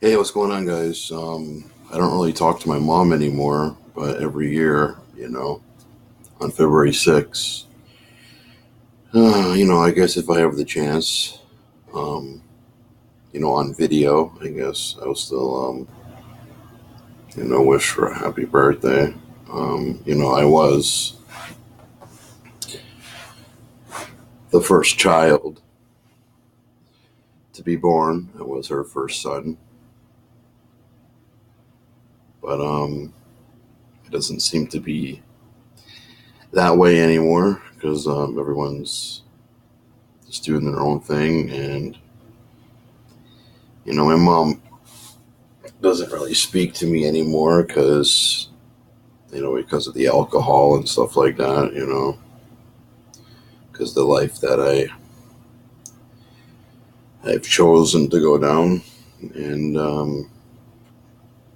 Hey, what's going on, guys? I don't really talk to my mom anymore, but every year, on February 6th, I guess if I have the chance, um, on video, I guess I'll still, wish for a happy birthday. I was the first child to be born. I was her first son, but it doesn't seem to be that way anymore because everyone's just doing their own thing, and my mom doesn't really speak to me anymore because of the alcohol and stuff like that, because the life that I've chosen to go down. And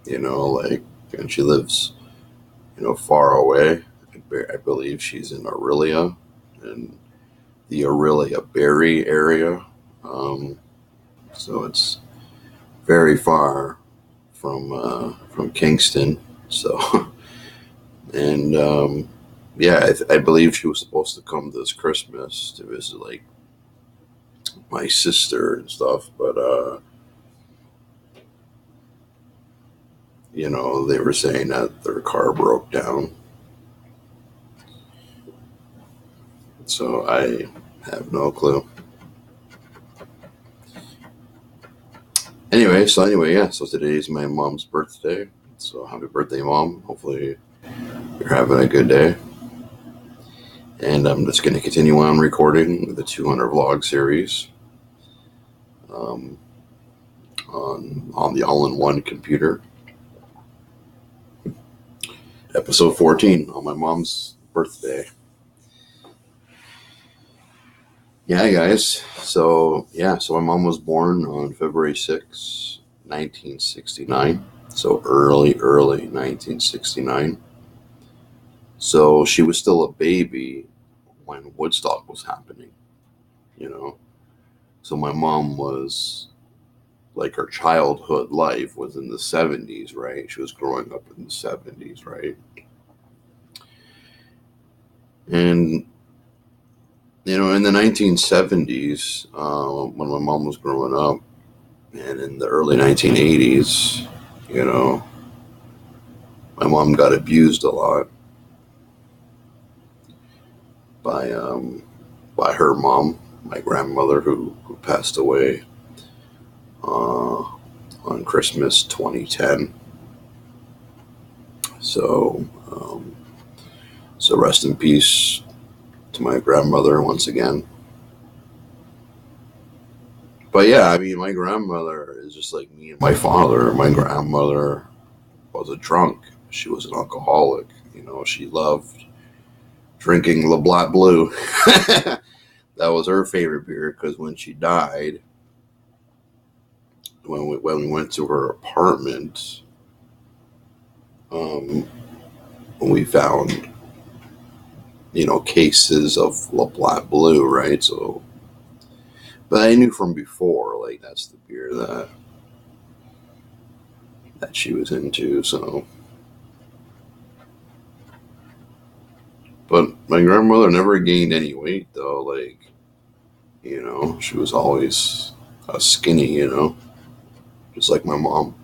like, and she lives far away. I believe she's in Aurelia, in the Aurelia Berry area. um, so it's very far from Kingston. So and yeah, I believe she was supposed to come this Christmas to visit like my sister and stuff, but they were saying that their car broke down, so I have no clue. Anyway, yeah. So today's my mom's birthday. So happy birthday, mom! Hopefully you're having a good day. And I'm just going to continue on recording the 200 vlog series um, on the all-in-one computer. Episode 14 on my mom's birthday. Yeah, guys. So my mom was born on February 6, 1969. So early 1969. So she was still a baby when Woodstock was happening, you know. So my mom was like, her childhood life was in the 70s, right? She was growing up in the 70s, right? And in the 1970s, when my mom was growing up, and in the early 1980s, you know, my mom got abused a lot by her mom, my grandmother, who passed away on Christmas 2010. So so rest in peace to my grandmother once again. But yeah, I mean, my grandmother is just like me and my father. My grandmother was a drunk. She was an alcoholic. She loved drinking Le Blanc Blue. That was her favorite beer because when she died, when we went to her apartment, um, we found cases of Le Blanc Blue, right? So, but I knew from before, like, that's the beer that she was into. So, but my grandmother never gained any weight though. Like, she was always skinny. Just like my mom.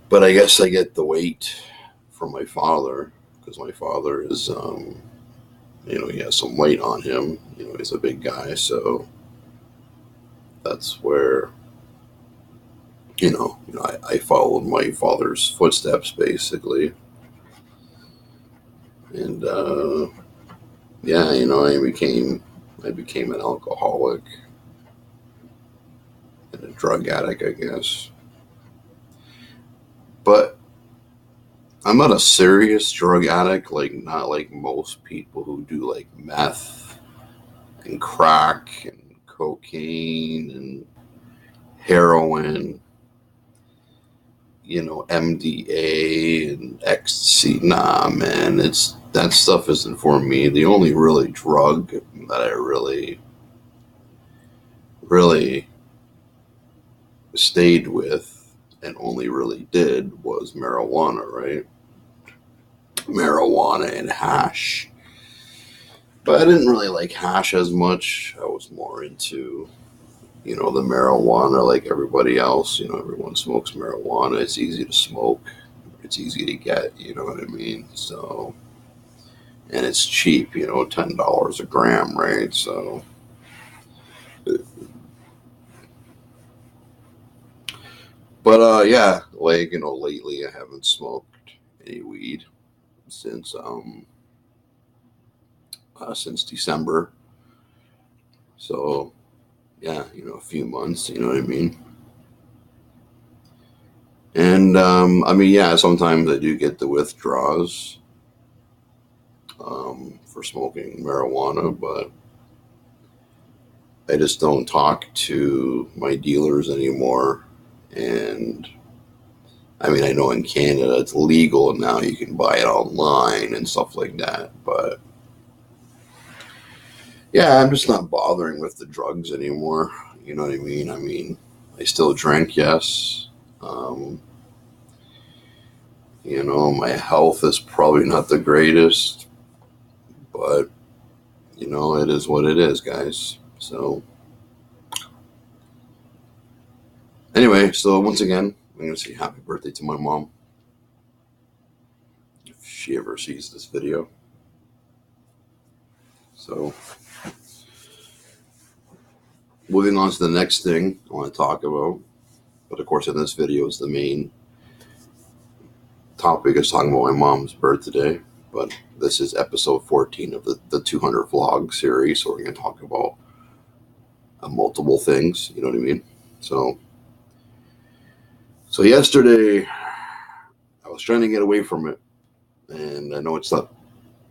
But I guess I get the weight from my father because my father is, he has some weight on him. He's a big guy, so that's where I followed my father's footsteps basically, and yeah, I became an alcoholic and a drug addict, I guess. But I'm not a serious drug addict, like not like most people who do like meth and crack and cocaine and heroin, MDA and ecstasy. Nah, man, it's that stuff isn't for me. The only really drug that I really, really stayed with and only really did was marijuana, right? Marijuana and hash. But I didn't really like hash as much. I was more into, the marijuana like everybody else. Everyone smokes marijuana. It's easy to smoke. It's easy to get, you know what I mean? So, and it's cheap, $10 a gram, right? So, but yeah, like, lately I haven't smoked any weed since December. So, yeah, a few months, you know what I mean? And I mean, yeah, sometimes I do get the withdrawals for smoking marijuana, but I just don't talk to my dealers anymore. And I mean, I know in Canada it's legal now, you can buy it online and stuff like that. But yeah, I'm just not bothering with the drugs anymore. You know what I mean? I mean, I still drink, yes. Um, my health is probably not the greatest, but it is what it is, guys. So anyway, so once again, I'm gonna say happy birthday to my mom if she ever sees this video. So moving on to the next thing I want to talk about, but of course in this video is the main topic is talking about my mom's birthday. But this is episode 14 of the 200 vlog series, so we're going to talk about multiple things. You know what I mean? So yesterday I was trying to get away from it, and I know it's not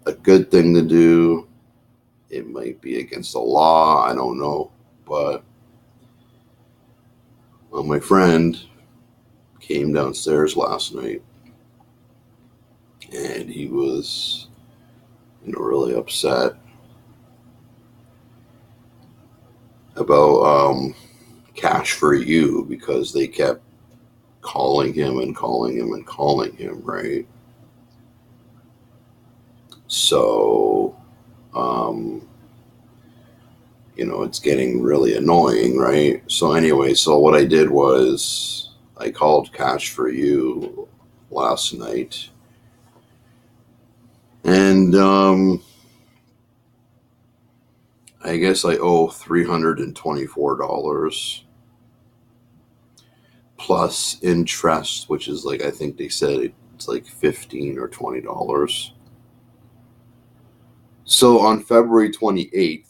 a good thing to do. It might be against the law. I don't know, but my friend came downstairs last night, and he was, really upset about Cash for You because they kept calling him and calling him and calling him, right? So, it's getting really annoying, right? So anyway, so what I did was I called Cash for You last night, and I guess I owe $324 plus interest, which is like, I think they said it's like $15 or $20. So on February 28th,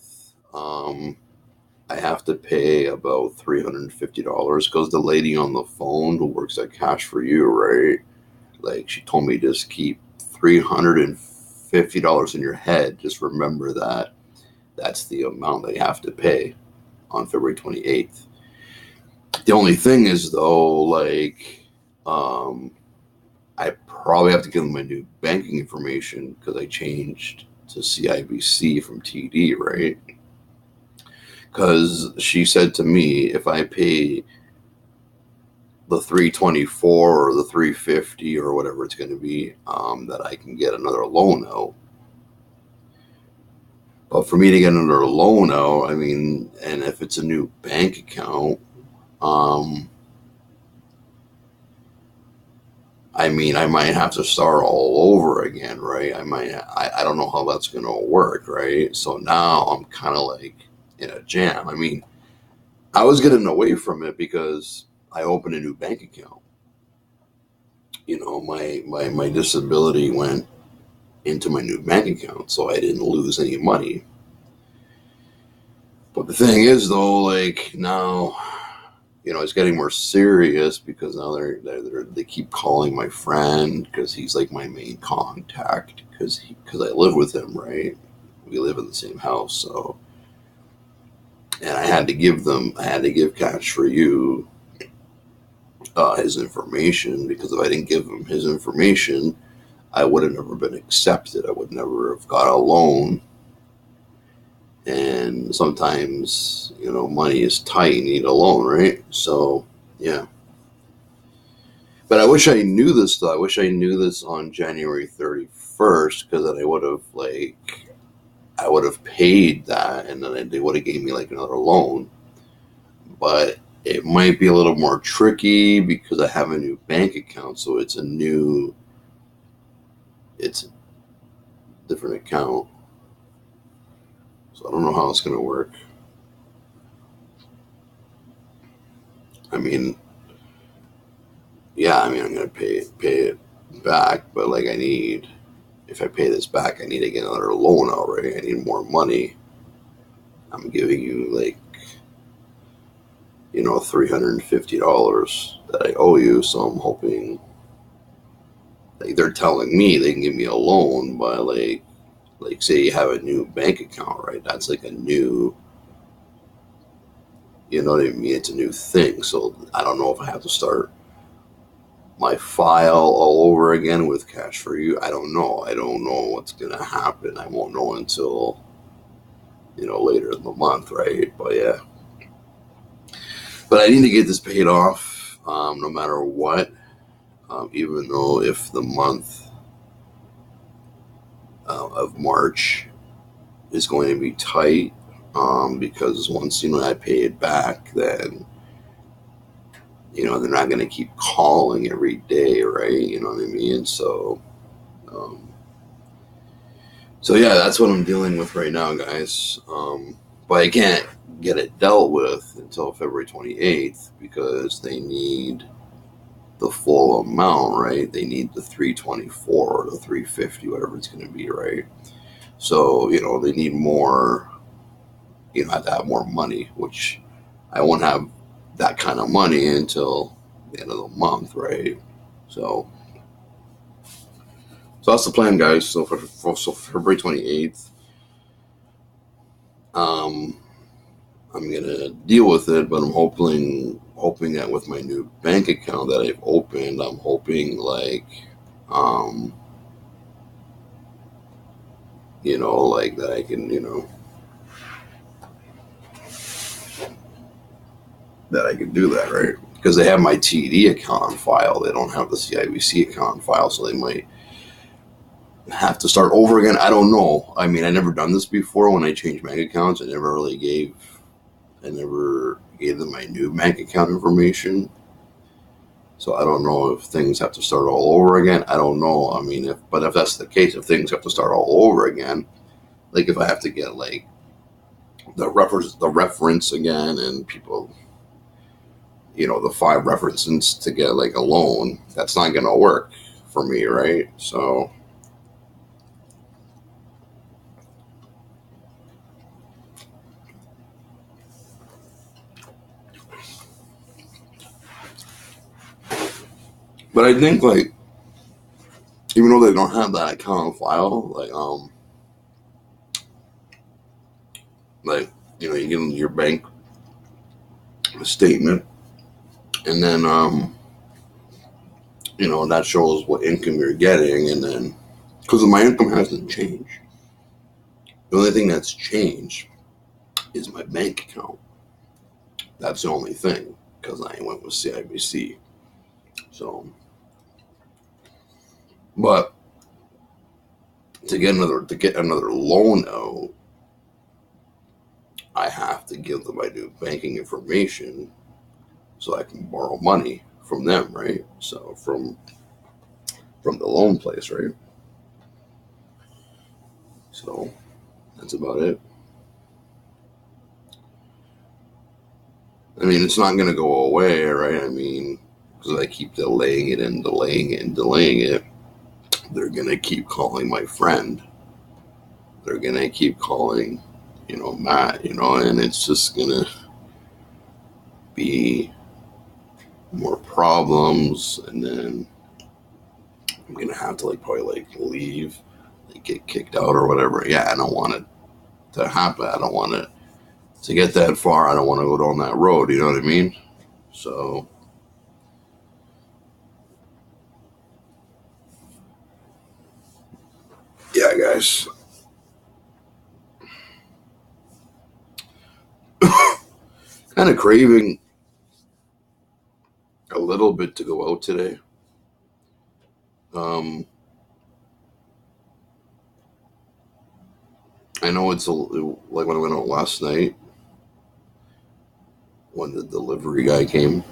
I have to pay about $350 because the lady on the phone who works at Cash for You, right? Like, she told me just keep $350 in your head. Just remember that that's the amount that you have to pay on February 28th. The only thing is, though, like, I probably have to give them my new banking information because I changed to CIBC from TD, right? Because she said to me, if I pay the 324 or the 350 or whatever it's going to be, that I can get another loan out. But for me to get another loan out, I mean, and if it's a new bank account, I mean, I might have to start all over again, right? I don't know how that's going to work, right? So now I'm kind of like in a jam. I mean, I was getting away from it because I opened a new bank account. My disability went into my new bank account, so I didn't lose any money. But the thing is, though, like now, it's getting more serious because now they keep calling my friend because he's like my main contact because I live with him, right? We live in the same house, so. And I had to give Cash for You his information because if I didn't give him his information, I would have never been accepted. I would never have got a loan. And sometimes, money is tight. You need a loan, right? So Yeah. But I wish I knew this though. I wish I knew this on January 31st, because then I would have paid that, and then they would have gave me like another loan. But it might be a little more tricky because I have a new bank account, so it's a different account. So I don't know how it's going to work. I mean, yeah, I mean, I'm going to pay it back, but like if I pay this back, I need to get another loan out, right? I need more money. I'm giving you like, $350 that I owe you, so I'm hoping, like, they're telling me they can give me a loan, but like say you have a new bank account, right? That's like a new, you know what I mean? It's a new thing. So I don't know if I have to start my file all over again with Cash for You. I don't know. I don't know what's gonna happen. I won't know until later in the month, right? But yeah, but I need to get this paid off, no matter what. Even though if the month of March is going to be tight, because once I pay it back, then they're not going to keep calling every day, right? You know what I mean? Um, so yeah, that's what I'm dealing with right now, guys. But I can't get it dealt with until February 28th because they need the full amount, right? They need the 324 or the 350, whatever it's going to be, right? So they need more. Have to have more money, which I won't have that kind of money until the end of the month, right? So, so that's the plan, guys. So February 28th, um, I'm gonna deal with it, but I'm hoping that with my new bank account that I've opened, I'm hoping like, um, like that I can, that I can do that, right? Because they have my TD account on file, they don't have the CIBC account on file, so they might have to start over again. I don't know. I mean, I never done this before. When I changed bank accounts, I never gave them my new bank account information. So I don't know if things have to start all over again. I don't know. I mean, if that's the case, if things have to start all over again, like if I have to get like the reference again, and people, the 5 references to get like a loan, that's not going to work for me, right? So, but I think like even though they don't have that account on file, like you give them your bank statement, and then that shows what income you're getting, and then because my income hasn't changed, the only thing that's changed is my bank account. That's the only thing because I went with CIBC. So, but to get another loan out, I have to give them my new banking information so I can borrow money from them, right? So from the loan place, right? So that's about it. I mean, it's not going to go away, right? I mean, because I keep delaying it and delaying it and delaying it, they're going to keep calling my friend. They're going to keep calling, Matt, and it's just going to be more problems. And then I'm going to have to, like, probably, like, leave, like, get kicked out or whatever. Yeah, I don't want it to happen. I don't want it to get that far. I don't want to go down that road. You know what I mean? So, yeah, guys. Kind of craving little bit to go out today. I know it's like when I went out last night when the delivery guy came.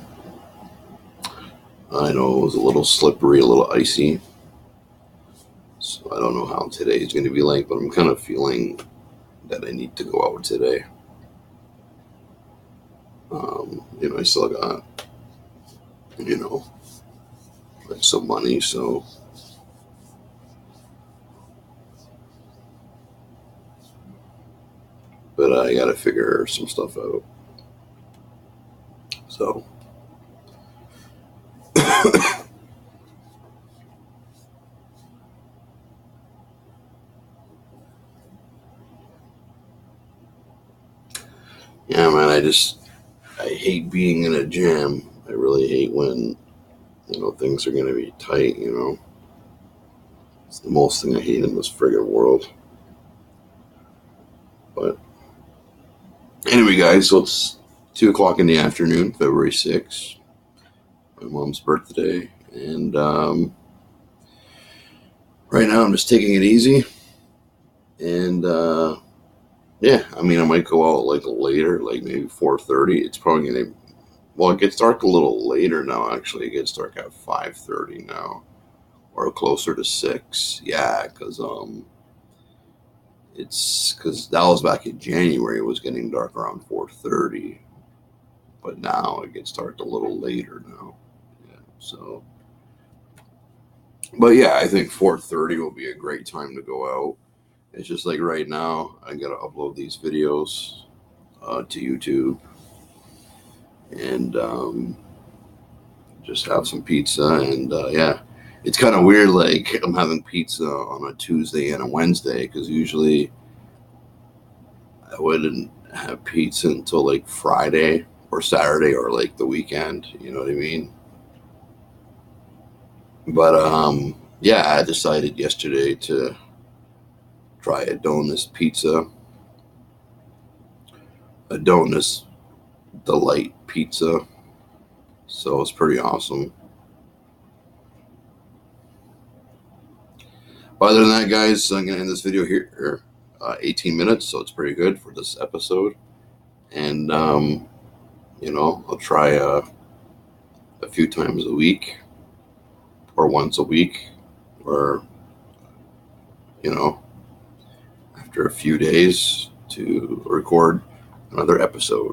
I know it was a little slippery, a little icy. So I don't know how today is going to be like, but I'm kind of feeling that I need to go out today. I still got, like some money, so but I got to figure some stuff out. So, yeah, man, I hate being in a jam. I really hate when, things are going to be tight, It's the most thing I hate in this friggin' world. But anyway, guys, so it's 2 o'clock in the afternoon, February 6th, my mom's birthday. And right now I'm just taking it easy. And yeah, I mean, I might go out like later, like maybe 4:30. It's probably going to, well, it gets dark a little later now, actually. It gets dark at 5:30 now, or closer to 6. Yeah, because it's because that was back in January. It was getting dark around 4:30, but now it gets dark a little later now. Yeah, so, but yeah, I think 4:30 will be a great time to go out. It's just like right now, I gotta upload these videos to YouTube and just have some pizza. And yeah, it's kind of weird. Like I'm having pizza on a Tuesday and a Wednesday because usually I wouldn't have pizza until like Friday or Saturday or like the weekend. You know what I mean? But yeah, I decided yesterday to try a Donus pizza, a Donus Delight pizza. So it's pretty awesome. But other than that, guys, I'm gonna end this video here. 18 minutes, so it's pretty good for this episode. And I'll try a few times a week, or once a week, or after a few days to record another episode.